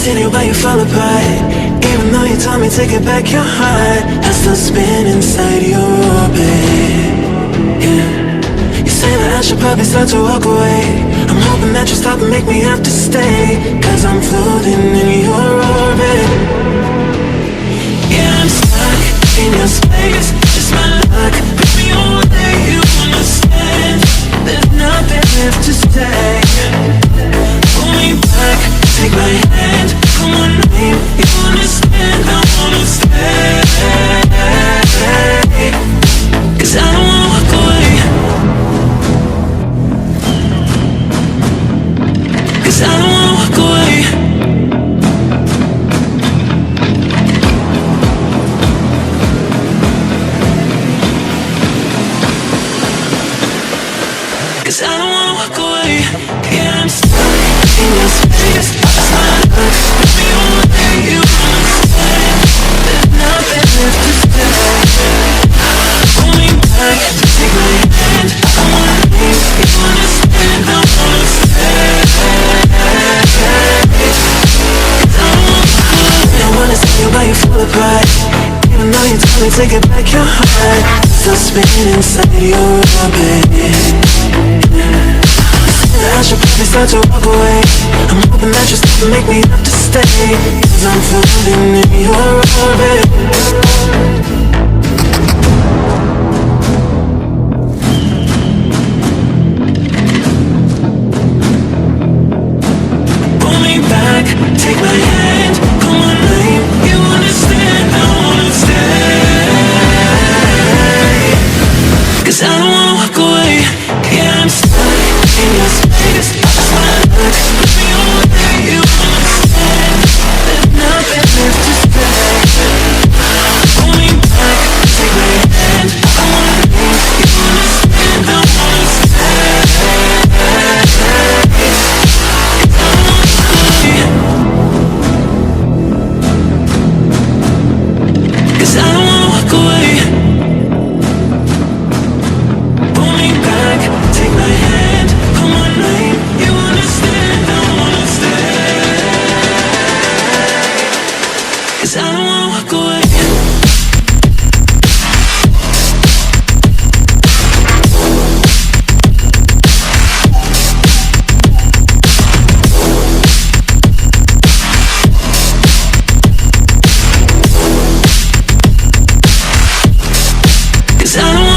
understand you, but you fall apart. Even though you told me to get back your heart, I still spin inside your orbit. Yeah. You say that I should probably start to walk away. I'm hoping that you stop and make me have to stay, cause I'm floating in your orbit. Yeah, I'm stuck in your space, just my luck. Put me away, you understand. There's nothing left to say. Pull me back, take my hand, call my name. You understand, I wanna stay. Cause I don't wanna walk away. Cause I don't wanna walk away. Cause I don't wanna walk away. Yeah, I'm stuck in your space. That's my luck. Put me away, you understand. There's nothing left to say. Pull me back, take my hand, I wanna leave. You understand, I wanna stay. Cause I don't wanna walk away. I wanna see you, but you fall apart. Even though you told me to get back your heart, still spinning inside your orbit. I should probably start to walk away. I'm hoping that you stop and make me have to stay, cause I'm floating in your orbit. Pull me back, take my hand, call my name. You understand, I wanna stay. Cause I don't wanna walk away. Yeah, I'm stuck in your space. That's my luck. Put me away, you understand. There's nothing left to say. Pull me back, take my hand, I wanna leave. You understand, I wanna stay. Cause I don't wanna walk away. Pull me back, take my hand, call my name. You understand, I wanna stay. Cause I don't wanna walk away. Cause I don't